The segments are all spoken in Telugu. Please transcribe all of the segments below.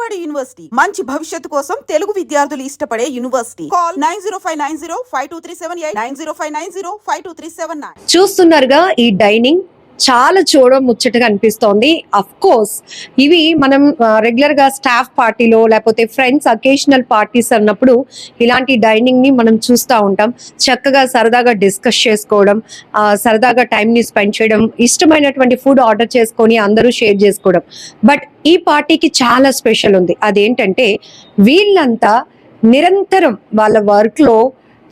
విజయవాడ యూనివర్సిటీ మంచి భవిష్యత్తు కోసం తెలుగు విద్యార్థులు ఇష్టపడే యూనివర్సిటీ. కాల్ 9059052378 9059052379. చూస్తున్నారుగా ఈ డైనింగ్ చాలా చూడడం ముచ్చటగా అనిపిస్తోంది. అఫ్ కోర్స్ ఇవి మనం రెగ్యులర్ గా స్టాఫ్ పార్టీలో లేకపోతే ఫ్రెండ్స్ అకేషనల్ పార్టీస్ అన్నప్పుడు ఇలాంటి డైనింగ్ ని మనం చూస్తూ ఉంటాం. చక్కగా సరదాగా డిస్కస్ చేసుకోవడం, సరదాగా టైం ని స్పెండ్ చేయడం, ఇష్టమైనటువంటి ఫుడ్ ఆర్డర్ చేసుకొని అందరూ షేర్ చేసుకోవడం. బట్ ఈ పార్టీకి చాలా స్పెషల్ ఉంది. అదేంటంటే వీళ్ళంతా నిరంతరం వాళ్ళ వర్క్ లో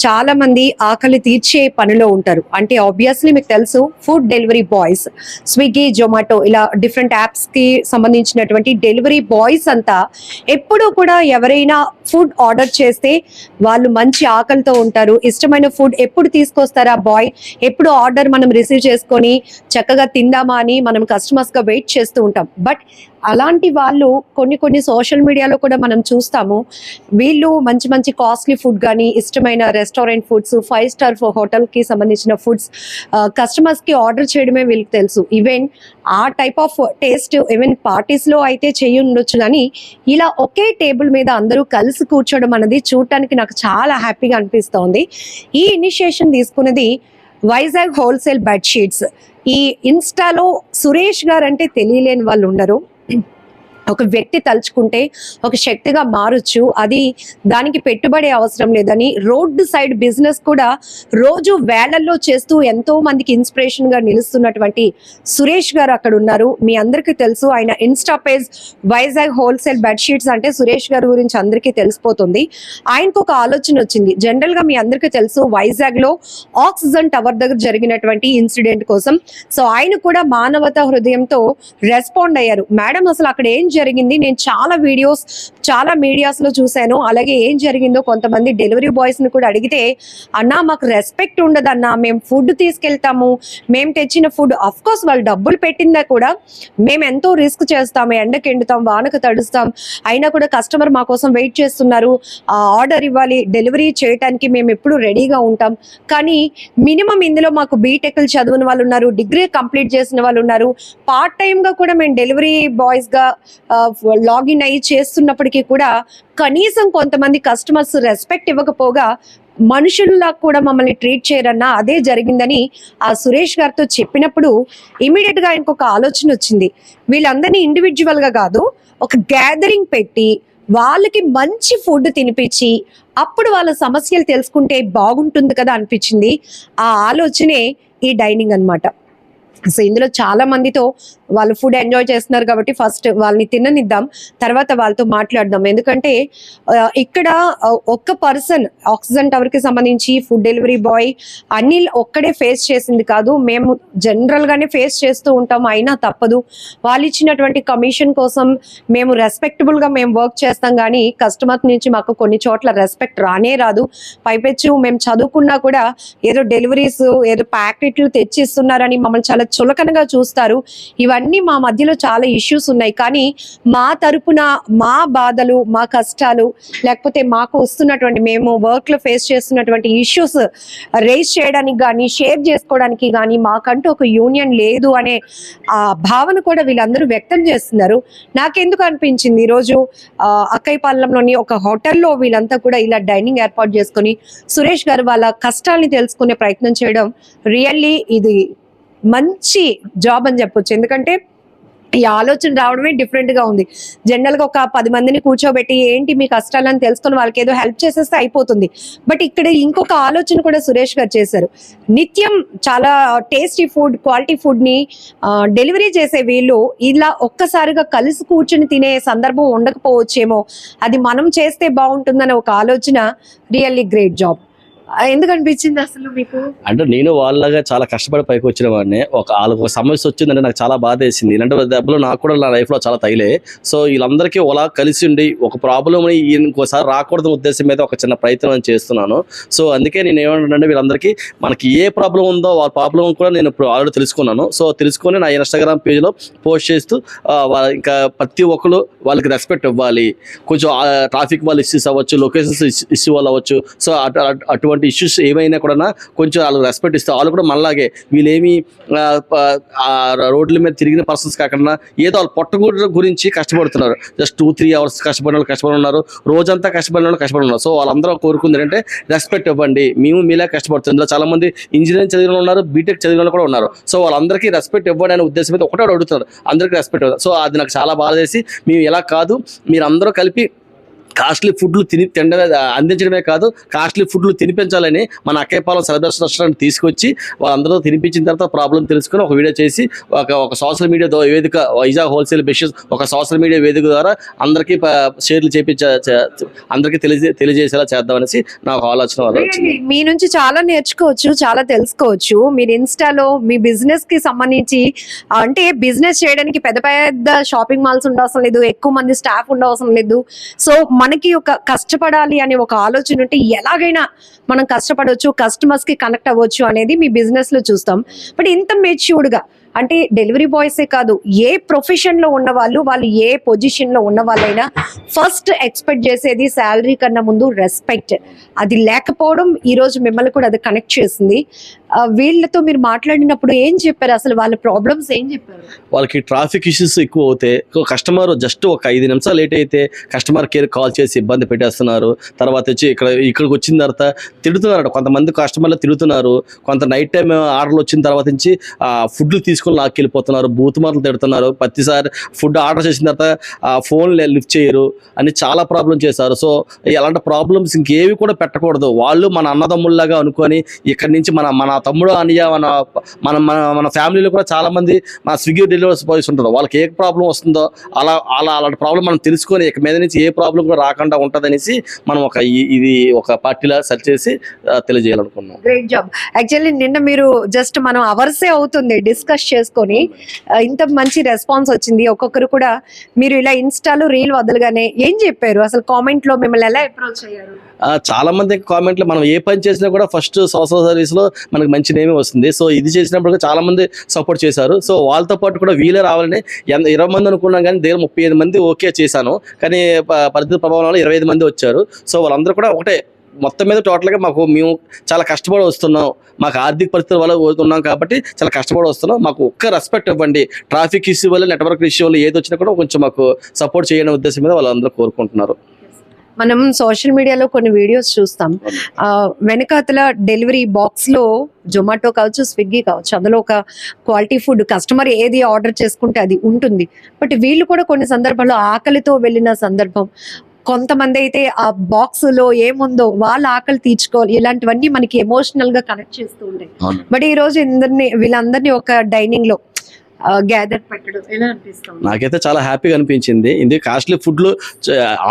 చాలా మంది ఆకలి తీర్చే పనిలో ఉంటారు. అంటే ఆబ్వియస్లీ మీకు తెలుసు, food delivery boys, Swiggy, Zomato ఇలా డిఫరెంట్ యాప్స్ కి సంబంధించినటువంటి డెలివరీ బాయ్స్ అంతా ఎప్పుడూ కూడా ఎవరైనా ఫుడ్ ఆర్డర్ చేస్తే వాళ్ళు మంచి ఆకలితో ఉంటారు. ఇష్టమైన ఫుడ్ ఎప్పుడు తీసుకొస్తారా బాయ్, ఎప్పుడు ఆర్డర్ మనం రిసీవ్ చేసుకొని చక్కగా తిందామా అని మనం కస్టమర్స్ గా వెయిట్ చేస్తూ ఉంటాం. బట్ అలాంటి వాళ్ళు కొన్ని సోషల్ మీడియాలో కూడా మనం చూస్తాము, వీళ్ళు మంచి మంచి కాస్ట్లీ ఫుడ్ కానీ, ఇష్టమైన రెస్టారెంట్ ఫుడ్స్, 5 స్టార్ హోటల్ కి సంబంధించిన ఫుడ్స్ కస్టమర్స్ కి ఆర్డర్ చేయడమే వీళ్ళకి తెలుసు. ఈవెన్ ఆ type of taste even parties లో అయితే చేయి ఉండొచ్చు, కానీ ఇలా ఒకే టేబుల్ మీద అందరూ కలిసి కూర్చోవడం అనేది చూడటానికి నాకు చాలా హ్యాపీగా అనిపిస్తోంది. ఈ ఇనిషియేషన్ తీసుకున్నది వైజాగ్ హోల్సేల్ బెడ్షీట్స్. ఈ ఇన్స్టాలో సురేష్ గారు అంటే తెలియలేని వాళ్ళు ఉండరు. ఒక వ్యక్తి తలుచుకుంటే ఒక శక్తిగా మారొచ్చు. అది దానికి పెట్టుబడి అవసరం లేదని రోడ్డు సైడ్ బిజినెస్ కూడా రోజు వేలల్లో చేస్తూ ఎంతో మందికి ఇన్స్పిరేషన్ గా నిలుస్తున్నటువంటి సురేష్ గారు అక్కడ ఉన్నారు. మీ అందరికీ తెలుసు, ఆయన Insta page Vizag wholesale bedsheets అంటే సురేష్ గారి గురించి అందరికీ తెలిసిపోతుంది. ఆయనకు ఒక ఆలోచన వచ్చింది. జనరల్ గా మీ అందరికీ తెలుసు, వైజాగ్ లో ఆక్సిజన్ టవర్ దగ్గర జరిగినటువంటి ఇన్సిడెంట్ కోసం సో ఆయన కూడా మానవతా హృదయంతో రెస్పాండ్ అయ్యారు. మేడం అసలు అక్కడ ఏం జరిగింది, నేను చాలా వీడియోస్ చాలా మీడియాస్ లో చూశాను, అలాగే ఏం జరిగిందో కొంతమంది డెలివరీ బాయ్స్ ని కూడా అడిగితే, అన్నా మాకు రెస్పెక్ట్ ఉండదన్నా, మేము ఫుడ్ తీసుకెళ్తాము, మేము తెచ్చిన ఫుడ్ అఫ్ కోర్స్ వాళ్ళు డబ్బులు పెట్టిందా కూడా మేము ఎంతో రిస్క్ చేస్తాము, ఎండకు ఎండుతాం, వానకు తడుస్తాం, అయినా కూడా కస్టమర్ మా కోసం వెయిట్ చేస్తున్నారు, ఆర్డర్ ఇవ్వాలి, డెలివరీ చేయడానికి మేము ఎప్పుడు రెడీగా ఉంటాం. కానీ మినిమం ఇందులో మాకు బీటెక్లు చదివిన వాళ్ళు ఉన్నారు, డిగ్రీ కంప్లీట్ చేసిన వాళ్ళు ఉన్నారు, పార్ట్ టైమ్ గా కూడా మేము డెలివరీ బాయ్స్ గా లాగిన్ అయ్యి చేస్తున్నప్పటికీ కూడా కనీసం కొంతమంది కస్టమర్స్ రెస్పెక్ట్ ఇవ్వకపోగా మనుషుల్లా కూడా మమ్మల్ని ట్రీట్ చేయరన్నా అదే జరిగిందని ఆ సురేష్ గారితో చెప్పినప్పుడు ఇమీడియట్ గా ఇంకొక ఆలోచన వచ్చింది. వీళ్ళందరినీ ఇండివిజువల్ గా కాదు, ఒక గ్యాదరింగ్ పెట్టి వాళ్ళకి మంచి ఫుడ్ తినిపించి అప్పుడు వాళ్ళ సమస్యలు తెలుసుకుంటే బాగుంటుంది కదా అనిపించింది. ఆ ఆలోచనే ఈ డైనింగ్ అన్నమాట. సో ఇందులో చాలా మందితో వాళ్ళు ఫుడ్ ఎంజాయ్ చేస్తున్నారు కాబట్టి ఫస్ట్ వాళ్ళని తిననిద్దాం, తర్వాత వాళ్ళతో మాట్లాడదాం. ఎందుకంటే ఇక్కడ ఒక్క పర్సన్ ఆక్సిజన్ టవర్ కి సంబంధించి ఫుడ్ డెలివరీ బాయ్ అనిల్ ఒక్కడే ఫేస్ చేసింది కాదు, మేము జనరల్ గానే ఫేస్ చేస్తూ ఉంటాం. అయినా తప్పదు, వాళ్ళు ఇచ్చినటువంటి కమిషన్ కోసం మేము రెస్పెక్టబుల్ గా మేము వర్క్ చేస్తాం, కానీ కస్టమర్ నుంచి మాకు కొన్ని చోట్ల రెస్పెక్ట్ రానే రాదు. పైపెచ్చు మేము చదువుకున్నా కూడా ఏదో డెలివరీస్ ఏదో ప్యాకెట్లు తెచ్చిస్తున్నారని మమ్మల్ని చాలా చులకనగా చూస్తారు. ఇవన్నీ మా మధ్యలో చాలా ఇష్యూస్ ఉన్నాయి, కానీ మా తరపున మా బాధలు, మా కష్టాలు, లేకపోతే మాకు వస్తున్నటువంటి మేము వర్క్ లో ఫేస్ చేస్తున్నటువంటి ఇష్యూస్ రేస్ చేయడానికి కానీ షేర్ చేసుకోవడానికి కానీ మాకంటూ ఒక యూనియన్ లేదు అనే ఆ భావన కూడా వీళ్ళందరూ వ్యక్తం చేస్తున్నారు. నాకెందుకు అనిపించింది, ఈరోజు అక్కయ్యపాలెంలోని ఒక హోటల్లో వీళ్ళంతా కూడా ఇలా డైనింగ్ ఏర్పాటు చేసుకుని సురేష్ గారు వాళ్ళ కష్టాలని తెలుసుకునే ప్రయత్నం చేయడం రియల్లీ ఇది మంచి జాబ్ అని చెప్పొచ్చు. ఎందుకంటే ఈ ఆలోచన రావడమే డిఫరెంట్ గా ఉంది. జనరల్ గా ఒక 10 మందిని కూర్చోబెట్టి ఏంటి మీ కష్టాలని తెలుసుకొని వాళ్ళకి ఏదో హెల్ప్ చేసేస్తే అయిపోతుంది. బట్ ఇక్కడ ఇంకొక ఆలోచన కూడా సురేష్ గారు చేశారు. నిత్యం చాలా టేస్టీ ఫుడ్, క్వాలిటీ ఫుడ్ ని డెలివరీ చేసే వీళ్ళు ఇలా ఒక్కసారిగా కలిసి కూర్చుని తినే సందర్భం ఉండకపోవచ్చేమో, అది మనం చేస్తే బాగుంటుందనే ఒక ఆలోచన రియల్లీ గ్రేట్ జాబ్. ఎందుకు అనిపించింది అసలు మీకు? అంటే నేను వాళ్ళగా చాలా కష్టపడి పైకి వచ్చిన వాడిని, వాళ్ళకి ఒక సమస్య వచ్చిందంటే నాకు చాలా బాధ వేసింది. ఇలాంటి దెబ్బలు నాకు కూడా నా లైఫ్ లో చాలా తగిలే. సో వీళ్ళందరికీ అలా కలిసి ఉండి ఒక ప్రాబ్లం ఇంకోసారి రాకూడదు ఉద్దేశం మీద ఒక చిన్న ప్రయత్నం చేస్తున్నాను. సో అందుకే నేను ఏమంటానంటే వీళ్ళందరికీ మనకి ఏ ప్రాబ్లం ఉందో వాళ్ళ ప్రాబ్లం కూడా నేను ఇప్పుడు ఆల్రెడీ తెలుసుకున్నాను. సో తెలుసుకొని నా ఇన్స్టాగ్రామ్ పేజ్లో పోస్ట్ చేస్తూ ఇంకా ప్రతి ఒక్కరు వాళ్ళకి రెస్పెక్ట్ ఇవ్వాలి. కొంచెం ట్రాఫిక్ వాళ్ళు ఇష్యూస్ అవ్వచ్చు, లొకేషన్స్ ఇష్యూ వాళ్ళు అవ్వచ్చు. సో అటువంటి ఇటువంటి ఇష్యూస్ ఏమైనా కూడా కొంచెం వాళ్ళు రెస్పెక్ట్ ఇస్తే వాళ్ళు కూడా మనలాగే వీళ్ళేమి రోడ్ల మీద తిరిగిన పర్సన్స్ కాకుండా ఏదో వాళ్ళు పొట్టగూడ గురించి కష్టపడుతున్నారు. జస్ట్ 2-3 అవర్స్ కష్టపడిన వాళ్ళు కష్టపడి ఉన్నారు, రోజంతా కష్టపడిన వాళ్ళు కష్టపడి ఉన్నారు. సో వాళ్ళందరూ కోరుకుంది ఏంటంటే రెస్పెక్ట్ ఇవ్వండి, మేము మీలా కష్టపడుతుంది. ఇందులో చాలా మంది ఇంజనీరింగ్ చదివిన వాళ్ళు ఉన్నారు, బీటెక్ చదివిన వాళ్ళు కూడా ఉన్నారు. సో వాళ్ళందరికీ రెస్పెక్ట్ ఇవ్వండి అనే ఉద్దేశం మీద ఒకటే అడుగుతున్నారు, అందరికీ రెస్పెక్ట్ ఇవ్వాలి. సో అది నాకు చాలా బాధ చేసి, మేము ఇలా కాదు, మీరు అందరూ కలిపి కాస్ట్లీ ఫుడ్లు అందించడమే కాదు, కాస్ట్లీ ఫుడ్లు తినిపించాలని మన అక్కయ్యపాలెం సెలబ్రేషన్ రెస్టారెంట్ తీసుకొచ్చి వాళ్ళందరూ తినిపించిన తర్వాత ప్రాబ్లం తెలుసుకొని ఒక వీడియో చేసి ఒక సోషల్ మీడియా వేదిక, వైజాగ్ హోల్సేల్ బిజినెస్ ఒక సోషల్ మీడియా వేదిక ద్వారా అందరికీ షేర్లు అందరికీ తెలియజేసేలా చేద్దామనేసి నాకు ఆలోచన వల్ల వచ్చింది. మీ నుంచి చాలా నేర్చుకోవచ్చు, చాలా తెలుసుకోవచ్చు. మీరు ఇన్స్టాలో మీ బిజినెస్ కి సంబంధించి, అంటే బిజినెస్ చేయడానికి పెద్ద పెద్ద షాపింగ్ మాల్స్ ఉండవసరం లేదు, ఎక్కువ మంది స్టాఫ్ ఉండవసరం లేదు. సో మనకి ఒక కష్టపడాలి అనే ఒక ఆలోచన ఉంటే ఎలాగైనా మనం కష్టపడవచ్చు, కస్టమర్స్ కి కనెక్ట్ అవ్వచ్చు అనేది మీ బిజినెస్ లో చూస్తాం. బట్ ఇంత మెచ్యూర్డ్ గా, అంటే డెలివరీ బాయ్సే కాదు, ఏ ప్రొఫెషన్ లో ఉన్న వాళ్ళు ఏ పొజిషన్ లో ఉన్న వాళ్ళైనా ఫస్ట్ ఎక్స్పెక్ట్ చేసేది శాలరీ కన్నా ముందు రెస్పెక్ట్. అది లేకపోవడం ఈ రోజు మిమ్మల్ని కూడా అది కనెక్ట్ చేసింది. వీళ్ళతో మీరు మాట్లాడినప్పుడు ఏం చెప్పారు, అసలు వాళ్ళ ప్రాబ్లమ్స్ ఏం చెప్పారు? వాళ్ళకి ట్రాఫిక్ ఇష్యూస్ ఎక్కువ అవుతాయి. కస్టమర్ జస్ట్ ఒక 5 నిమిషాలు లేట్ అయితే కస్టమర్ కేర్ కాల్ చేసి ఇబ్బంది పెట్టేస్తున్నారు. తర్వాత వచ్చి ఇక్కడికి వచ్చిన తర్వాత తిడుతున్నారు, కొంతమంది కస్టమర్లు తిడుతున్నారు. కొంత నైట్ టైం ఆర్డర్లు వచ్చిన తర్వాత నుంచి ఫుడ్లు తీసుకొని లాక్కెళ్ళిపోతున్నారు, బూతుమాటలు తిడుతున్నారు. ప్రతిసారి ఫుడ్ ఆర్డర్ చేసిన తర్వాత ఫోన్ లిఫ్ట్ చేయరు అని చాలా ప్రాబ్లం చేశారు. సో అలాంటి ప్రాబ్లమ్స్ ఇంకేవి కూడా పెట్టకూడదు. వాళ్ళు మన అన్నదమ్ముల్లాగా అనుకొని ఇక్కడి నుంచి మన తమ్ముడు అనియ మన ఫ్యామిలీలో కూడా చాలా మంది మన స్విగ్గీ డెలివరీ బాయ్స్ ఉంటారు. వాళ్ళకి ఏ ప్రాబ్లం వస్తుందో అలాంటి ప్రాబ్లం మనం తెలుసుకొని ఇక మీద నుంచి ఏ ప్రాబ్లం కూడా రాకుండా ఉంటుందనేసి మనం ఇది ఒక పార్టీలా సెర్చ్ చేసి తెలియజేయాలనుకున్నాం. Great job. యాక్చువల్లీ నిన్న మీరు జస్ట్ మనం అవర్సే అవుతుంది డిస్కస్ చేసుకొని ఇంత మంచి రెస్పాన్స్ వచ్చింది. ఒక్కొక్కరు కూడా మీరు ఇలా ఇన్స్టాలో రీల్ వదలగానే ఏం చెప్పారు, అసలు కామెంట్ లో మిమ్మల్ని ఎలా అప్రోచ్ అయ్యారు? చాలా మంది కామెంట్లు, మనం ఏ పని చేసినా కూడా ఫస్ట్ సోషల్ సర్వీస్ లో మనకి మంచి నేమే వస్తుంది. సో ఇది చేసినప్పుడు చాలా మంది సపోర్ట్ చేశారు. సో వాళ్ళతో పాటు కూడా వీలే రావాలని 20 మంది అనుకున్నాం, కానీ దగ్గర 35 మంది ఓకే చేశాను. కానీ పరిస్థితి ప్రభావం వల్ల 25 మంది వచ్చారు. సో వాళ్ళందరూ కూడా ఒకటే మొత్తం మీద టోటల్గా మేము చాలా కష్టపడి వస్తున్నాం, మాకు ఆర్థిక పరిస్థితుల వల్ల ఉన్నాం కాబట్టి చాలా కష్టపడి వస్తున్నాం, మాకు ఒక్క రెస్పెక్ట్ ఇవ్వండి, ట్రాఫిక్ ఇష్యూ వల్ల నెట్వర్క్ ఇష్యూ వల్ల ఏది వచ్చినా కూడా కొంచెం మాకు సపోర్ట్ చేయడం ఉద్దేశం మీద వాళ్ళందరూ కోరుకుంటున్నారు. మనం సోషల్ మీడియాలో కొన్ని వీడియోస్ చూస్తాం, వెనకాతల డెలివరీ బాక్స్ లో జొమాటో కావచ్చు, స్విగ్గీ కావచ్చు, అందులో ఒక క్వాలిటీ ఫుడ్ కస్టమర్ ఏది ఆర్డర్ చేసుకుంటే అది ఉంటుంది. బట్ వీళ్ళు కూడా కొన్ని సందర్భాల్లో ఆకలితో వెళ్ళిన సందర్భం, కొంతమంది అయితే ఆ బాక్స్ లో ఏముందో వాళ్ళ ఆకలి తీర్చుకోవాలి, ఇలాంటివన్నీ మనకి ఎమోషనల్ గా కనెక్ట్ చేస్తూ ఉంటాయి. బట్ ఈ రోజు వీళ్ళందరినీ ఒక డైనింగ్ లో గ్యాదర్ పెట్టడం ఎలా అనిపిస్తుంది? నాకైతే చాలా హ్యాపీగా అనిపించింది. ఇది కాస్ట్లీ ఫుడ్లు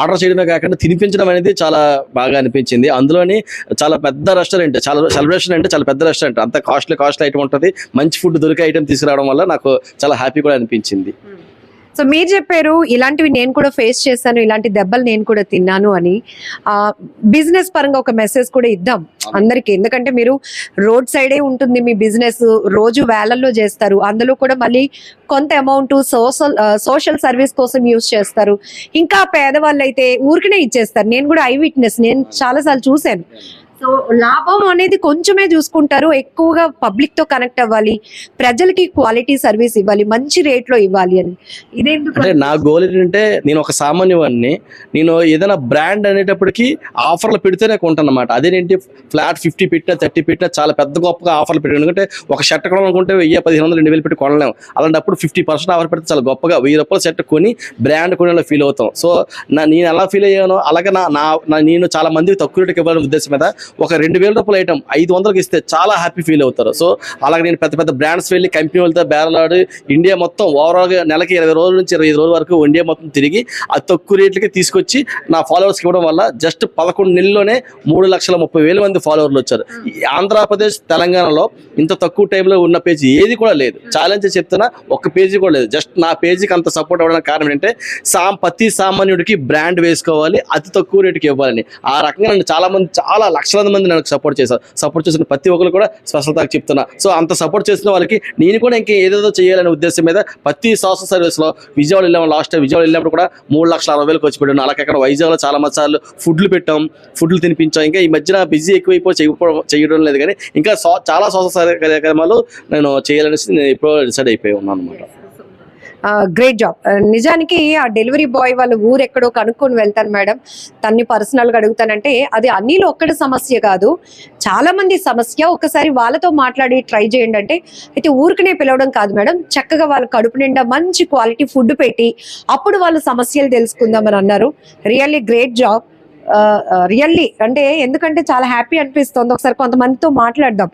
ఆర్డర్ చేయడమే కాకుండా తినిపించడం అనేది చాలా బాగా అనిపించింది. అందులోని చాలా పెద్ద రెస్టారెంట్, చాలా సెలబ్రేషన్ అంటే చాలా పెద్ద రెస్టారెంట్, అంత కాస్ట్లీ ఐటమ్ ఉంటుంది. మంచి ఫుడ్ దొరికే ఐటమ్ తీసుకురావడం వల్ల నాకు చాలా హ్యాపీ కూడా అనిపించింది. సో మీరు చెప్పారు ఇలాంటివి నేను కూడా ఫేస్ చేశాను, ఇలాంటి దెబ్బలు నేను కూడా తిన్నాను అని. బిజినెస్ పరంగా ఒక మెసేజ్ కూడా ఇద్దాం అందరికి, ఎందుకంటే మీరు రోడ్ సైడే ఉంటుంది మీ బిజినెస్, రోజు వేలల్లో చేస్తారు, అందులో కూడా మళ్ళీ కొంత అమౌంట్ సోషల్ సర్వీస్ కోసం యూజ్ చేస్తారు. ఇంకా పేదవాళ్ళు అయితే ఊరికనే ఇచ్చేస్తారు. నేను కూడా ఐ విట్నెస్, నేను చాలాసార్లు చూశాను. సో లాభం అనేది కొంచెమే చూసుకుంటారు, ఎక్కువగా పబ్లిక్ తో కనెక్ట్ అవ్వాలి, ప్రజలకి క్వాలిటీ సర్వీస్ ఇవ్వాలి, మంచి రేట్ లో ఇవ్వాలి అని. ఇదేందుకు అంటే నా గోల్ ఏంటంటే, నేను ఒక సామాన్యవాడిని, నేను ఏదైనా బ్రాండ్ అనేటప్పటికి ఆఫర్లు పెడితేనే కొంటాను అనమాట. అదేంటి ఫ్లాట్ 50 పెట్టినా 30 పెట్టినా చాలా పెద్ద గొప్పగా ఆఫర్లు పెట్టాను. ఎందుకంటే ఒక షర్ట్ కొనాలనుకుంటే 1000, 1500, 2000 పెట్టి కొనలేము. అలాంటప్పుడు 50% ఆఫర్ పెడితే చాలా గొప్పగా 1000 రూపాయల షర్ట్ కొని బ్రాండ్ కొనేలా ఫీల్ అవుతాం. సో నేను ఎలా ఫీల్ అయ్యానో అలాగే నేను చాలా మందికి తక్కువ రేటుకి ఇవ్వాలనే ఉద్దేశం మీద ఒక 2000 రూపాయల ఐటమ్ 500కి ఇస్తే చాలా హ్యాపీ ఫీల్ అవుతారు. సో అలాగే నేను పెద్ద పెద్ద బ్రాండ్స్ వెళ్ళి కంపెనీ వాళ్ళతో బేరలాడి ఇండియా మొత్తం ఓవరాల్గా నెలకి 20 రోజుల నుంచి 25 రోజుల వరకు ఇండియా మొత్తం తిరిగి అది తక్కువ రేట్లకి తీసుకొచ్చి నా ఫాలోవర్స్కి ఇవ్వడం వల్ల జస్ట్ 11 నెలల్లోనే 3,30,000 మంది ఫాలోవర్లు వచ్చారు. ఆంధ్రప్రదేశ్, తెలంగాణలో ఇంత తక్కువ టైంలో ఉన్న పేజీ ఏది కూడా లేదు. ఛాలెంజ్ చెప్తున్నా, ఒక్క పేజీ కూడా లేదు. జస్ట్ నా పేజీకి అంత సపోర్ట్ అవ్వడానికి కారణం ఏంటంటే ప్రతి సామాన్యుడికి బ్రాండ్ వేసుకోవాలి, అతి తక్కువ రేటుకి ఇవ్వాలని. ఆ రకంగా చాలా మంది చాలా లక్షల లక్షలాది మంది నాకు సపోర్ట్ చేసిన ప్రతి ఒక్కరు కూడా స్పెషల్ థాంక్స్ చెప్తున్నా. సో అంత సపోర్ట్ చేసిన వాళ్ళకి నేను కూడా ఇంకా ఏదేదో చేయాలనే ఉద్దేశం మీద ప్రతి సోషల్ సర్వీస్లో విజయవాడ వెళ్ళాము. లాస్ట్ టైం విజయవాడ వెళ్ళినప్పుడు కూడా 3,60,000 ఖర్చు పెట్టాను. అలాగే అక్కడ వైజాగ్లో చాలా మంది సార్లు ఫుడ్లు పెట్టాం, ఫుడ్లు తినిపించాం. ఇంకా ఈ మధ్యన బిజీ ఎక్కువైపోయి చేయడం లేదు, కానీ ఇంకా చాలా సోషల్ కార్యక్రమాలు నేను చేయాలనేసి నేను ఇప్పుడు డిసైడ్ అయిపోయి ఉన్నాను అనమాట. Great job. నిజానికి ఆ డెలివరీ బాయ్ వాళ్ళ ఊరు ఎక్కడో కనుక్కొని వెళ్తాను మేడం, తన్ని పర్సనల్గా అడుగుతానంటే అది అన్నిలో ఒక్కటి సమస్య కాదు, చాలా మంది సమస్య. ఒకసారి వాళ్ళతో మాట్లాడి ట్రై చేయండి అంటే, అయితే ఊరికనే పిలవడం కాదు మేడం, చక్కగా వాళ్ళ కడుపు నిండా మంచి క్వాలిటీ ఫుడ్ పెట్టి అప్పుడు వాళ్ళ సమస్యలు తెలుసుకుందామని అన్నారు. Really great job. రియల్లీ అంటే ఎందుకంటే చాలా హ్యాపీ అనిపిస్తుంది. ఒకసారి కొంతమందితో మాట్లాడదాం,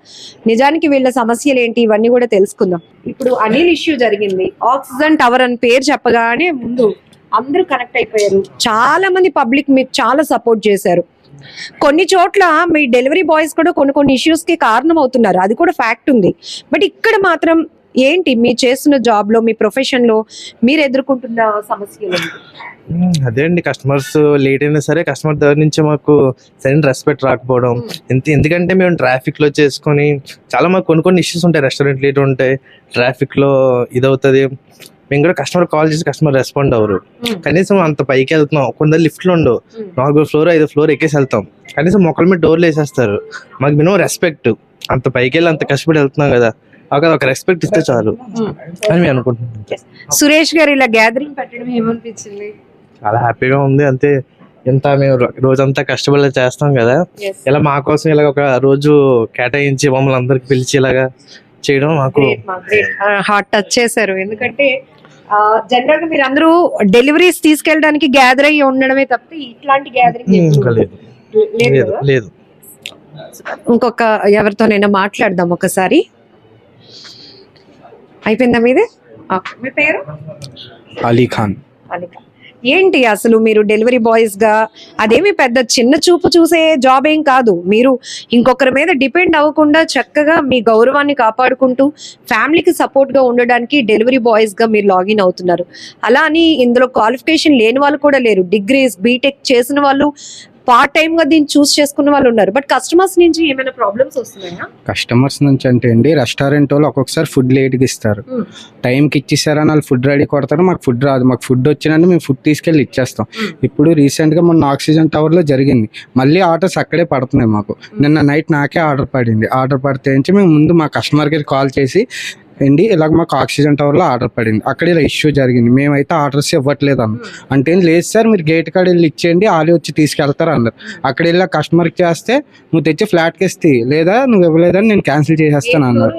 నిజానికి వీళ్ళ సమస్యలు ఏంటి ఇవన్నీ కూడా తెలుసుకుందాం. ఇప్పుడు అనిల్ ఇష్యూ జరిగింది, ఆక్సిజన్ టవర్ అని పేరు చెప్పగానే ముందు అందరూ కనెక్ట్ అయిపోయారు. చాలా మంది పబ్లిక్ మీకు చాలా సపోర్ట్ చేశారు. కొన్ని చోట్ల మీ డెలివరీ బాయ్స్ కూడా కొన్ని ఇష్యూస్ కి కారణం అవుతున్నారు, అది కూడా ఫ్యాక్ట్ ఉంది. బట్ ఇక్కడ మాత్రం ఏంటి మీరు చేస్తున్న జాబ్ లో, మీ ప్రొఫెషన్ లో మీరు ఎదుర్కొంటున్న సమస్యలు? అదే అండి, కస్టమర్స్ లేట్ అయినా సరే కస్టమర్ దగ్గర నుంచి మాకు సరైన రెస్పెక్ట్ రాకపోవడం. ఎందుకంటే మేము ట్రాఫిక్ లో చేసుకొని చాలా మాకు కొన్ని ఇష్యూస్ ఉంటాయి, రెస్టారెంట్ లేట్ ఉంటాయి, ట్రాఫిక్ లో ఇదవుతుంది. మేము కూడా కస్టమర్ కాల్ చేసి కస్టమర్ రెస్పాండ్ అవ్వరు. కనీసం అంత పైకి వెళ్తున్నాం, కొందరు లిఫ్ట్లు ఉండవు, 4వ ఫ్లోర్ 5వ ఫ్లోర్ ఎక్కేసి వెళ్తాం, కనీసం మొక్కల మీద డోర్లు వేసేస్తారు. మాకు మినిమం రెస్పెక్ట్, అంత పైకి వెళ్ళి అంత కష్టపడి వెళ్తున్నాం కదా, ఒక రెస్పెక్ట్ ఇస్తే చాలు అని మేము అనుకుంటున్నాం. సురేష్ గారు ఇలా గ్యాదరింగ్ పెట్టడం ఏమనిపించింది? చాలా హ్యాపీగా ఉంది. అంతే, ఎంత మేము రోజంతా కష్టపడి చేస్తాం కదా, ఇలా మా కోసం ఇలా ఒక రోజు కేటాయించి మమ్మల్ని అందరికి పిలిచి ఇలాగా చేయడం మాకు హార్ట్ టచ్ చేశారు. ఎందుకంటే జనరల్ గా మీరు అందరూ డెలివరీస్ తీసుకెళ్ళడానికి గ్యాదర్ అయ్యి ఉండడమే తప్ప ఇట్లాంటి గ్యాదరింగ్ లేదు. ఇంకొక ఎవరితోనైనా మాట్లాడదాం ఒకసారి. అయిపోయిందా మీదే? మీ పేరు? అలీ ఖాన్. ఏంటి అసలు మీరు డెలివరీ బాయ్స్ గా అదేమి పెద్ద చిన్న చూపు చూసే జాబ్ ఏం కాదు. మీరు ఇంకొకరి మీద డిపెండ్ అవ్వకుండా చక్కగా మీ గౌరవాన్ని కాపాడుకుంటూ ఫ్యామిలీకి సపోర్ట్ గా ఉండడానికి డెలివరీ బాయ్స్ గా మీరు లాగిన్ అవుతున్నారు. అలా అని ఇందులో క్వాలిఫికేషన్ లేని వాళ్ళు కూడా లేరు, డిగ్రీస్ బీటెక్ చేసిన వాళ్ళు, పార్ట్ టైమ్ గా దీన్ని చూస్ చేసుకున్న వాళ్ళు ఉన్నారు. బట్ కస్టమర్స్ నుంచి ఏమైనా ప్రాబ్లమ్స్ వస్తున్నాయా? కస్టమర్స్ నుంచి అంటే అండి, రెస్టారెంట్ వాళ్ళు ఒక్కొక్కసారి ఫుడ్ లేట్గా ఇస్తారు, టైంకి ఇచ్చేసారని వాళ్ళు ఫుడ్ రెడీ కొడతారు, మాకు ఫుడ్ రాదు. మాకు ఫుడ్ వచ్చినంటే మేము ఫుడ్ తీసుకెళ్ళి ఇచ్చేస్తాం. ఇప్పుడు రీసెంట్గా మొన్న ఆక్సిజన్ టవర్లో జరిగింది, మళ్ళీ ఆర్డర్స్ అక్కడే పడుతున్నాయి మాకు. నిన్న నైట్ నాకే ఆర్డర్ పడింది, ఆర్డర్ పడితే నుంచి మేము ముందు మా కస్టమర్కి కాల్ చేసి ఏంటి ఇలాగ మాకు ఆక్సిజన్ టవర్లో ఆర్డర్ పడింది, అక్కడ ఇలా ఇష్యూ జరిగింది, మేమైతే ఆర్డర్స్ ఇవ్వట్లేదు అన్న. అంటే లేదు సార్, మీరు గేట్ కాడ వెళ్ళి ఇచ్చేయండి, వాళ్ళు వచ్చి తీసుకెళ్తారు అన్నారు. అక్కడ వెళ్ళి కస్టమర్కి చేస్తే నువ్వు తెచ్చి ఫ్లాట్కి ఇస్తే, లేదా నువ్వు ఇవ్వలేదని నేను క్యాన్సిల్ చేసేస్తాను అన్నారు.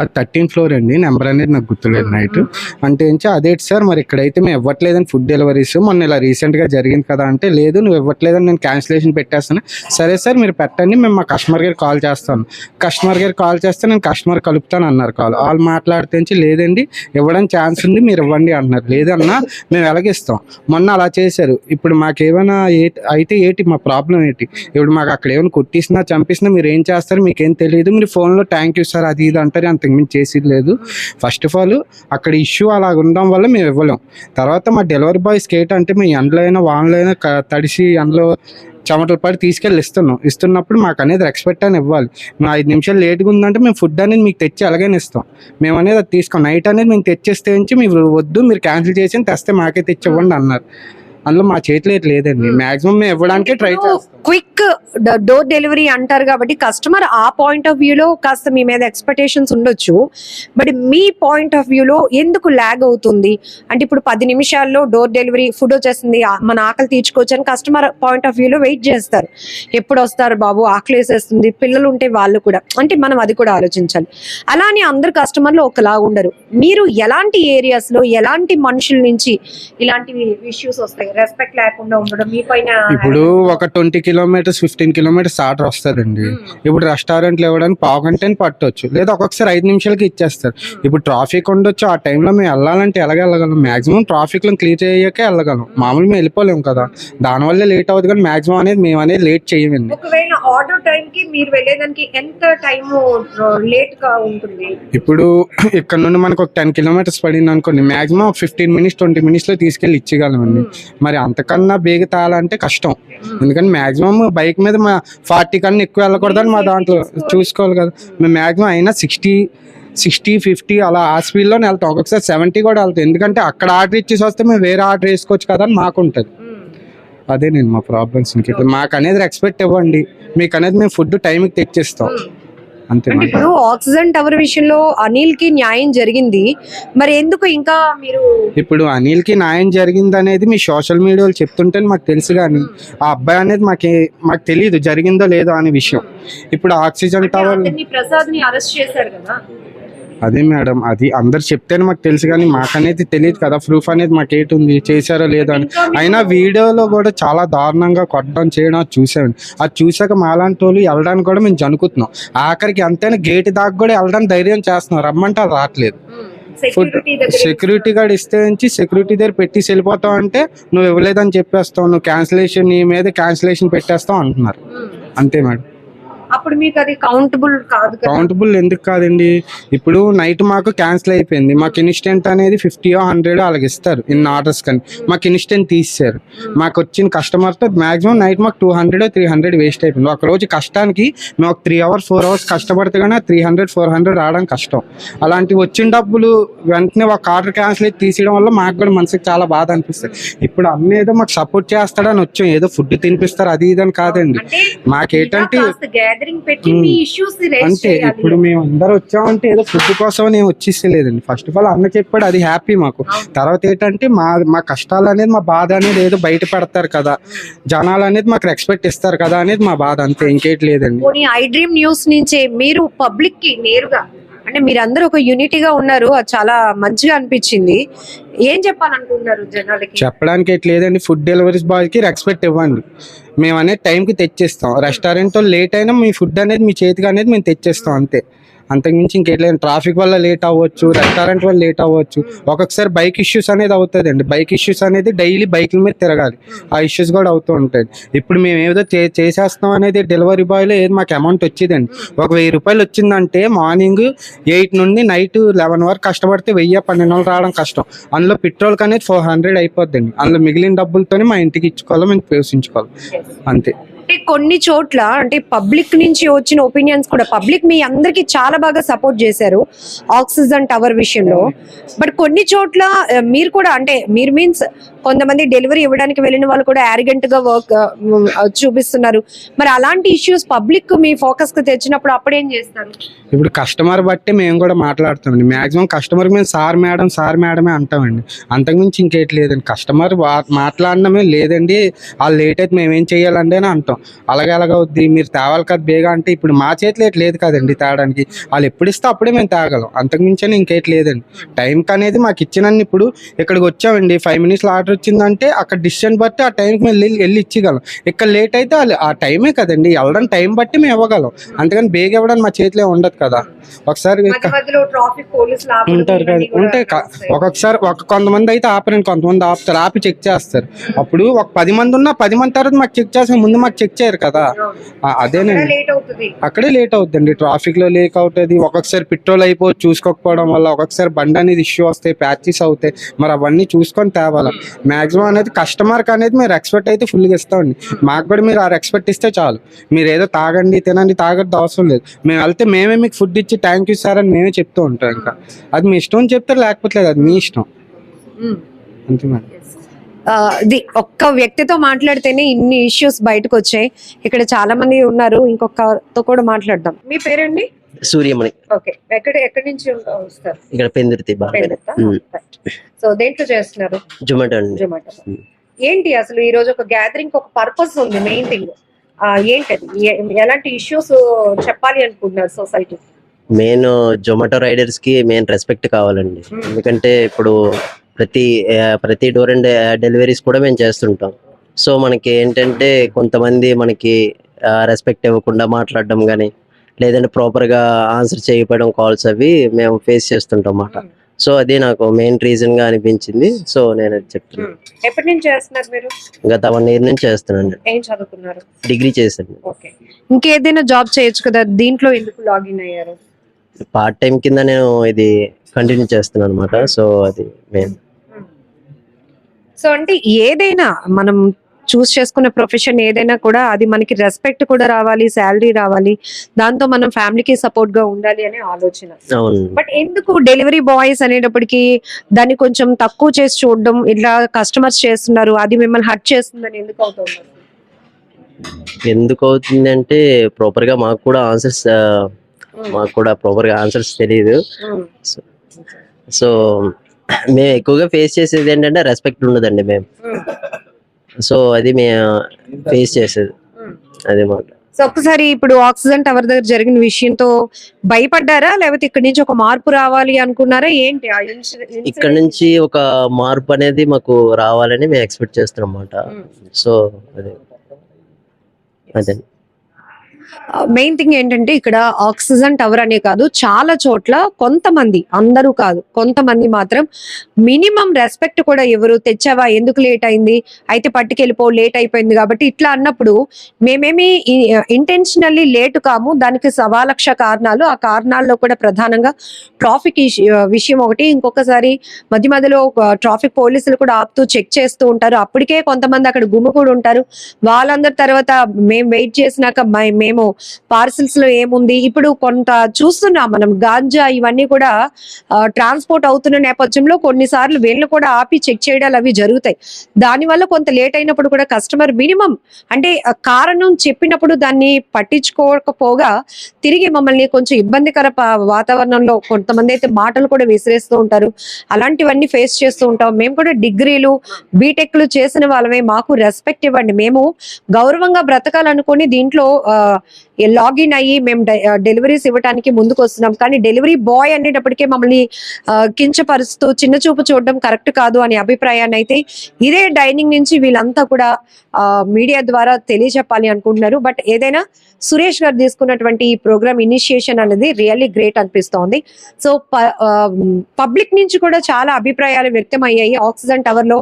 అది 13th ఫ్లోర్ అండి, నెంబర్ అనేది నాకు గుర్తులేదు నైట్. అంటే ఏంటి అదేంటి సార్, మరి ఇక్కడైతే మేము ఇవ్వట్లేదని ఫుడ్ డెలివరీస్ మొన్న ఇలా రీసెంట్గా జరిగింది కదా అంటే, లేదు నువ్వు ఇవ్వట్లేదని నేను క్యాన్సిలేషన్ పెట్టేస్తాను. సరే సార్ మీరు పెట్టండి, మేము మా కస్టమర్ గారికి కాల్ చేస్తాను. కస్టమర్ గారికి కాల్ చేస్తే నేను కస్టమర్ కలుపుతాను అన్నారు. కాల్ వాళ్ళు మాట్లాడితే లేదండి ఇవ్వడానికి ఛాన్స్ ఉంది, మీరు ఇవ్వండి అన్నారు. లేదన్నా మేము ఎలాగిస్తాం, మొన్న అలా చేశారు. ఇప్పుడు మాకేమైనా అయితే ఏంటి మా ప్రాబ్లం ఏంటి? ఇప్పుడు మాకు అక్కడ ఏమైనా కొట్టిసినా చంపేసినా మీరు ఏం చేస్తారు, మీకేం తెలియదు, మీరు ఫోన్లో థ్యాంక్ యూ సార్ అది ఇది అంటారు, అంత మేము చేసేది లేదు. ఫస్ట్ ఆఫ్ ఆల్ అక్కడ ఇష్యూ అలా ఉండడం వల్ల మేము ఇవ్వలేం. తర్వాత మా డెలివరీ బాయ్స్కి ఏంటంటే మేము ఎండలో అయినా వానలో అయినా తడిసి ఎండలో చెమటలు పడి తీసుకెళ్ళి ఇస్తున్నప్పుడు మాకు అనేది ఎక్స్పెక్ట్ అని ఇవ్వాలి. మేము 5 నిమిషాలు లేట్గా ఉందంటే మేము ఫుడ్ అనేది మీకు తెచ్చి అలాగనే ఇస్తాం. మేము అనేది అది తీసుకోం. నైట్ అనేది మేము తెచ్చేస్తే మీరు వద్దు, మీరు క్యాన్సిల్ చేసి తెస్తే మాకే తెచ్చి ఇవ్వండి అన్నారు. అందులో మా చేతిలో లేదండి, మాక్సిమం మేము ఇవ్వడానికి ట్రై చేస్తాం. క్విక్ డోర్ డెలివరీ అంటారు కాబట్టి కస్టమర్ ఆ పాయింట్ ఆఫ్ వ్యూలో కాస్త మీ మీద ఎక్స్పెక్టేషన్స్ ఉండొచ్చు. బట్ మీ పాయింట్ ఆఫ్ వ్యూలో ఎందుకు ల్యాగ్ అవుతుంది అంటే, ఇప్పుడు 10 నిమిషాల్లో డోర్ డెలివరీ ఫుడ్ వచ్చేసింది, మన ఆకలి తీర్చుకోవచ్చు అని కస్టమర్ పాయింట్ ఆఫ్ వ్యూలో వెయిట్ చేస్తారు. ఎప్పుడు వస్తారు బాబు, ఆకలి వేసేస్తుంది, పిల్లలు ఉంటే వాళ్ళు కూడా, అంటే మనం అది కూడా ఆలోచించాలి. అలానే అందరు కస్టమర్లు ఒకలా ఉండరు. మీరు ఎలాంటి ఏరియాస్ లో ఎలాంటి మనుషుల నుంచి ఇలాంటి ఇష్యూస్ వస్తాయి, రెస్పెక్ట్ లేకుండా ఉండడం మీ పైన? ఇప్పుడు ఒక 20 కిలోమీటర్స్ 15 కిలోమీటర్స్ ఆర్డర్ వస్తుందండి. ఇప్పుడు రెస్టారెంట్లో ఇవ్వడానికి పావు గంటని పట్టవచ్చు, లేదా ఒక్కొక్కసారి 5 నిమిషాలకి ఇచ్చేస్తారు. ఇప్పుడు ట్రాఫిక్ ఉండొచ్చు, ఆ టైంలో మేము వెళ్ళాలంటే వెళ్ళగలం. మాక్సిమం ట్రాఫిక్ లో క్లియర్ చేయకే వెళ్ళగలం, మామూలు మేము వెళ్ళిపోలేము కదా, దానివల్ల లేట్ అవుతుంది. కానీ మాక్సిమం అనేది మేము అనేది లేట్ చేయమండి. ఒకవేళ ఆర్డర్ టైం కి మీరు వెళ్ళేదానికి ఎంత టైం లేట్ గా ఉంటుంది? ఇప్పుడు ఇక్కడ నుండి మనకు ఒక 10 కిలోమీటర్స్ పడింది అనుకోండి, మాక్సిమం 15 మినిట్స్ 20 మినిట్స్ లో తీసుకెళ్లి ఇచ్చేయగలమండి. మరి అంతకన్నా బేగ తాళాలంటే కష్టం, ఎందుకంటే మాక్సిమం బైక్ మీద 40 కన్నా ఎక్కువ వెళ్ళకూడదని మా దాంట్లో చూసుకోవాలి కదా. మేము మాక్సిమం అయినా 60-50 అలా ఆ స్పీడ్లోనే వెళ్తాం, ఒక్కొక్కసారి 70 కూడా వెళ్తాం. ఎందుకంటే అక్కడ ఆర్డర్ ఇచ్చేసి వస్తే మేము వేరే ఆర్డర్ వేసుకోవచ్చు కదా అని మాకు ఉంటుంది. అదే నేను మా ప్రాబ్లమ్స్. ఇంక మాకు అనేది రెస్పెక్ట్ ఇవ్వండి, మీకు అనేది మేము ఫుడ్ టైంకి తెచ్చిస్తాం అంతే. అంటే ఇప్పుడు ఆక్సిజన్ టవర్ విషయంలో అనిల్ కి న్యాయం జరిగింది, మరి ఎందుకు ఇంకా మీరు? ఇప్పుడు అనిల్ కి న్యాయం జరిగింది అనేది మీ సోషల్ మీడియాలో చెప్తుంటే మాకు తెలుసు, కానీ ఆ అబ్బాయి అనేది మాకు తెలియదు జరిగిందో లేదో అనే విషయం. ఇప్పుడు ఆక్సిజన్ టవర్ ప్రసాద్ ని అరెస్ట్ చేశారు కదా. అదే మేడం, అది అందరు చెప్తేనే మాకు తెలుసు, కానీ మాకనేది తెలియదు కదా, ప్రూఫ్ అనేది మాకేటి ఉంది చేశారో లేదో అని. అయినా వీడియోలో కూడా చాలా దారుణంగా కొట్టడం చేయడం అది చూసామండి. అది చూసాక మాలాంటి వాళ్ళు వెళ్ళడానికి కూడా మేము జనుకుతున్నాం. ఆఖరికి అంతేనా గేట్ దాకా కూడా వెళ్ళడానికి ధైర్యం చేస్తున్నాం, రమ్మంటే అది రావట్లేదు. ఫుడ్ సెక్యూరిటీ గార్డ్ ఇస్తే నుంచి సెక్యూరిటీ దగ్గర పెట్టి వెళ్ళిపోతావు అంటే నువ్వు ఇవ్వలేదని చెప్పేస్తావు, నువ్వు క్యాన్సిలేషన్ నీ మీద క్యాన్సిలేషన్ పెట్టేస్తావు అంటున్నారు. అంతే మేడం. అప్పుడు మీకు అది కౌంటబుల్ కాదు కదా? కౌంటబుల్ ఎందుకు కాదండి, ఇప్పుడు నైట్ మాకు క్యాన్సిల్ అయిపోయింది, మాకు ఇన్స్టెంట్ అనేది 50-100 అలాగే ఇస్తారు ఇన్ని ఆర్డర్స్, కానీ మాకు ఇన్స్టెంట్ తీసేశారు. మాకు వచ్చిన కస్టమర్తో మాక్సిమం నైట్ మాకు 200-300 వేస్ట్ అయిపోయింది. ఒక రోజు కష్టానికి మేము ఒక 3-4 అవర్స్ కష్టపడితే కానీ 300-400 రావడం కష్టం. అలాంటి వచ్చిన డబ్బులు వెంటనే ఒక ఆర్డర్ క్యాన్సిల్ అయితే తీసేయడం వల్ల మాకు కూడా మనసుకి చాలా బాధ అనిపిస్తుంది. ఇప్పుడు అన్న ఏదో మాకు సపోర్ట్ చేస్తాడని వచ్చాం, ఏదో ఫుడ్ తినిపిస్తారు అది ఇదని కాదండి. మాకేంటంటే అంటే ఇప్పుడు మేము అందరూ వచ్చామంటే ఏదో ఫుడ్ కోసం నేను వచ్చేసలేదండి. ఫస్ట్ ఆఫ్ ఆల్ అన్న చెప్పాడు, అది హ్యాపీ మాకు. తర్వాత ఏంటంటే మా కష్టాలు అనేది మా బాధ అనేది ఏదో బయట పెడతారు కదా, జనాలు అనేది మాకు రెస్పెక్ట్ ఇస్తారు కదా అనేది మా బాధ, అంతే, ఇంకేటి లేదండి. ఐ డ్రీమ్ న్యూస్ నుంచే మీరు పబ్లిక్ కి నేరుగా, అంటే మీరందరూ ఒక యూనిటీగా ఉన్నారు, అది చాలా మంచిగా అనిపించింది. ఏం చెప్పాలనుకుంటున్నారు జనాలకి? చెప్పడానికి ఎట్ లేదండి, ఫుడ్ డెలివరీస్ బాయ్ కి రెస్పెక్ట్ ఇవ్వండి. మేము అనేది టైంకి తెచ్చేస్తాం. రెస్టారెంట్ లేట్ అయినా మీ ఫుడ్ అనేది మీ చేతికి అనేది మేము తెచ్చేస్తాం అంతే, అంతకుమించి ఇంకేట్లేదు. ట్రాఫిక్ వల్ల లేట్ అవ్వచ్చు, రెస్టారెంట్ వల్ల లేట్ అవ్వచ్చు, ఒక్కొక్కసారి బైక్ ఇష్యూస్ అనేది అవుతుంది అండి. బైక్ ఇష్యూస్ అనేది డైలీ బైక్ల మీద తిరగాలి, ఆ ఇష్యూస్ కూడా అవుతూ ఉంటాయి. ఇప్పుడు మేము ఏదో చేసేస్తాం అనేది డెలివరీ బాయ్లో ఏది మాకు అమౌంట్ వచ్చేదండి. ఒక 1000 రూపాయలు వచ్చిందంటే మార్నింగ్ 8 నుండి నైట్ 11 వరకు కష్టపడితే 1000-1200 రావడం కష్టం. అందులో పెట్రోల్కి అనేది 400 అయిపోద్దండి. అందులో మిగిలిన డబ్బులతోనే మా ఇంటికి ఇచ్చుకోవాలి, మేము పోషించుకోవాలి అంతే. అంటే కొన్ని చోట్ల అంటే పబ్లిక్ నుంచి వచ్చిన ఒపీనియన్స్ కూడా, పబ్లిక్ మీ అందరికి చాలా బాగా సపోర్ట్ చేశారు ఆక్సిజన్ టవర్ విషయంలో. బట్ కొన్ని చోట్ల మీరు కూడా, అంటే మీరు మీన్స్ కొంతమంది డెలివరీ ఇవ్వడానికి వెళ్ళిన వాళ్ళు కూడా యారిగెంట్ గా వర్క్ చూపిస్తున్నారు. మరి అలాంటి ఇష్యూస్ పబ్లిక్ మీ ఫోకస్ కు తెచ్చినప్పుడు అప్పుడేం చేస్తారు? ఇప్పుడు కస్టమర్ బట్టి మేము కూడా మాట్లాడుతామండి. మాక్సిమం కస్టమర్ మేము సార్ మేడమే అంటామండి, అంతకుమించి ఇంకేటి లేదండి. కస్టమర్ మాట్లాడడమే లేదండి, వాళ్ళు లేట్ అయితే మేమేం చెయ్యాలండి అని అంటాం. అలాగవుద్ది, మీరు తేవాలి కదా బేగా అంటే ఇప్పుడు మా చేతిలో ఏటి లేదు కదండి తేడానికి, వాళ్ళు ఎప్పుడు ఇస్తే అప్పుడే మేము తేగలం, అంతకుమించి ఇంకేటి లేదండి. టైంకి అనేది మాకు ఇచ్చినన్ని, ఇప్పుడు ఇక్కడికి వచ్చామండి 5 మినిట్స్లో ఆర్డర్ వచ్చిందంటే అక్కడ డిస్టెన్స్ బట్టి ఆ టైంకి మేము వెళ్ళి ఇచ్చిగలం. ఇక్కడ లేట్ అయితే ఆ టైమే కదండి, వెళ్ళడం టైం బట్టి మేము ఇవ్వగలం, అంతేగాని బేగ ఇవ్వడానికి మా చేతిలో ఉండదు కదా. ఒకసారి ఉంటారు కదా, ఉంటాయి ఒక్కొక్కసారి కొంతమంది అయితే ఆపరండి, కొంతమంది ఆపుతారు, ఆపి చెక్ చేస్తారు. అప్పుడు ఒక 10 మంది ఉన్నా 10 మంది తర్వాత మాకు చెక్ చేసే ముందు మాకు చెక్ చేయరు కదా, అదేనండి, అక్కడే లేట్ అవుతుందండి. ట్రాఫిక్ లో లేక్ అవుతుంది, ఒక్కొక్కసారి పెట్రోల్ అయిపోయి చూసుకోకపోవడం వల్ల ఒక్కొక్కసారి బండి అనేది ఇష్యూ వస్తాయి, ప్యాచెస్ అవుతాయి, మరి అవన్నీ చూసుకొని తేవాలి. మాక్సిమం అనేది కస్టమర్కి అనేది మీరు రెస్పెక్ట్ అయితే ఫుల్గా ఇస్తామండి. మాకు కూడా మీరు ఆ రెస్పెక్ట్ ఇస్తే చాలు. మీరు ఏదో తాగండి తినండి తాగద్దు అవసరం లేదు, మేము వెళ్తే మేమే మీకు ఫుడ్ ఇచ్చి థ్యాంక్ యూ సార్ అని మేమే చెప్తూ ఉంటాం. ఇంకా అది మీ ఇష్టం చెప్తారు, లేకపోతే లేదు, అది మీ ఇష్టం అంతే మేడం. ఒక్క వ్యక్తితో మాట్లాడితేనే ఇన్ని ఇష్యూస్ బయటకు వచ్చాయి. ఇక్కడ చాలా మంది ఉన్నారు, ఇంకొకతో కూడా మాట్లాడదాం. మీ పేరండి? సూర్యమణి. ఓకే, ఎక్కడి నుంచి వస్తారు? ఇక్కడ పెందుర్తి. సో దేంట్లో చేస్తున్నారు? జొమాటో అండి. జొమాటో. ఏంటి అసలు ఈ రోజు ఒక గ్యాదరింగ్, ఒక పర్పస్ ఉంది, మెయిన్ థింగ్ ఏంటది? ఎలాంటి ఇష్యూస్ చెప్పాలి అనుకుంటున్నారు సొసైటీ? మెయిన్ జొమాటో రైడర్స్ కి మెయిన్ రెస్పెక్ట్ కావాలండి. ఎందుకంటే ఇప్పుడు ప్రతి డోర్ అండ్ డెలివరీస్ కూడా మేము చేస్తుంటాం. సో మనకి ఏంటంటే కొంతమంది మనకి రెస్పెక్ట్ ఇవ్వకుండా మాట్లాడడం కానీ, లేదంటే ప్రాపర్గా ఆన్సర్ చేయకపోవడం కాల్స్ అవి మేము ఫేస్ చేస్తుంటాం అన్నమాట. సో అది నాకు మెయిన్ రీజన్ గా అనిపించింది. సో నేను అది చెప్తున్నాను. ఎప్పటి నుంచి చేస్తున్నారు మీరు? గత 1 year నుంచి చేస్తున్నాను. ఏం చదువుకున్నారు? డిగ్రీ చేశాను. ఓకే, ఇంకేదైనా జాబ్ చేయొచ్చు కదా, దీంట్లో ఎందుకు లాగిన్ అయ్యారు? పార్ట్ టైం కింద నేను ఇది కంటిన్యూ చేస్తున్నాను అనమాట. సో అది మెయిన్. సో అంటే ఏదైనా మనం చూస్ చేసుకున్న ప్రొఫెషన్ ఏదైనా కూడా అది మనకి రెస్పెక్ట్ కూడా రావాలి, శాలరీ రావాలి, దాంతో మనం ఫ్యామిలీకి సపోర్ట్ గా ఉండాలి అనే ఆలోచన. అవును. బట్ ఎందుకు డెలివరీ బాయ్స్ అనేటప్పటికి దాన్ని కొంచెం తక్కువ చేసి చూడడం, ఇట్లా కస్టమర్స్ చేస్తున్నారు అది మిమ్మల్ని హర్ట్ చేస్తుందని ఎందుకు అవుతుంది? ఎందుకు అవుతుంది అంటే ప్రాపర్ గా మాకు కూడా ఆన్సర్స్ తెలియదు. సో మేము ఎక్కువగా ఫేస్ చేసేది ఏంటంటే రెస్పెక్ట్ ఉండదండి మేము. సో అది మేము ఫేస్ చేసేది అదే మాట. సో ఒక్కసారి ఇప్పుడు ఆక్సిజన్ టవర్ దగ్గర జరిగిన విషయంతో భయపడ్డారా, లేకపోతే ఇక్కడ నుంచి ఒక మార్పు రావాలి అనుకున్నారా ఏంటి? ఇక్కడ నుంచి ఒక మార్పు అనేది మాకు రావాలని మేము ఎక్స్పెక్ట్ చేస్తున్నాం అన్నమాట. సో అదే మెయిన్ థింగ్ ఏంటంటే ఇక్కడ ఆక్సిజన్ టవర్ అనే కాదు, చాలా చోట్ల కొంతమంది, అందరూ కాదు కొంతమంది మాత్రం మినిమం రెస్పెక్ట్ కూడా ఎవరు, తెచ్చావా, ఎందుకు లేట్ అయింది, అయితే పట్టుకెళ్ళిపో, లేట్ అయిపోయింది కాబట్టి ఇట్లా అన్నప్పుడు మేమేమి ఇంటెన్షనల్లీ లేట్ కాము, దానికి 1,00,000 కారణాలు. ఆ కారణాల్లో కూడా ప్రధానంగా ట్రాఫిక్ విషయం ఒకటి. ఇంకొకసారి మధ్య మధ్యలో ట్రాఫిక్ పోలీసులు కూడా ఆపుతూ చెక్ చేస్తూ ఉంటారు. అప్పటికే కొంతమంది అక్కడ గుమికూడి ఉంటారు. వాళ్ళందరి తర్వాత మేము వెయిట్ చేసినాక మేము పార్సిల్స్ లో ఏముంది, ఇప్పుడు కొంత చూస్తున్నాం మనం, గాంజా ఇవన్నీ కూడా ట్రాన్స్పోర్ట్ అవుతున్న నేపథ్యంలో కొన్నిసార్లు వీళ్ళు కూడా ఆపి చెక్ చేయడాలు అవి జరుగుతాయి. దానివల్ల కొంత లేట్ అయినప్పుడు కూడా కస్టమర్ మినిమం అంటే కారణం చెప్పినప్పుడు దాన్ని పట్టించుకోకపోగా తిరిగి మమ్మల్ని కొంచెం ఇబ్బందికర వాతావరణంలో కొంతమంది అయితే మాటలు కూడా విసిరేస్తూ ఉంటారు. అలాంటివన్నీ ఫేస్ చేస్తూ ఉంటాం. మేము కూడా డిగ్రీలు బీటెక్లు చేసిన వాళ్ళమే, మాకు రెస్పెక్ట్ ఇవ్వండి. మేము గౌరవంగా బ్రతకాలనుకుని దీంట్లో లాగిన్ అయ్యి మేము డెలివరీస్ ఇవ్వడానికి ముందుకు వస్తున్నాం. కానీ డెలివరీ బాయ్ అనేటప్పటికే మమ్మల్ని కించపరుస్తూ చిన్న చూపు చూడడం కరెక్ట్ కాదు అనే అభిప్రాయాన్ని అయితే ఇదే డైనింగ్ నుంచి వీళ్ళంతా కూడా మీడియా ద్వారా తెలియజెప్పాలి అనుకుంటున్నారు. బట్ ఏదైనా సురేష్ గారు తీసుకున్నటువంటి ఈ ప్రోగ్రామ్ ఇనిషియేషన్ అనేది రియల్లీ గ్రేట్ అనిపిస్తోంది. సో పబ్లిక్ నుంచి కూడా చాలా అభిప్రాయాలు వ్యక్తం అయ్యాయి ఆక్సిజన్ టవర్ లో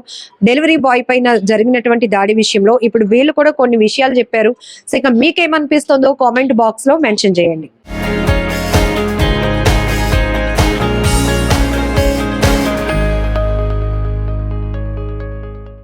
డెలివరీ బాయ్ పైన జరిగినటువంటి దాడి విషయంలో. ఇప్పుడు వీళ్ళు కూడా కొన్ని విషయాలు చెప్పారు. సో ఇక మీకేమనిపిస్తుందో కామెంట్ బాక్స్ లో మెన్షన్ చేయండి.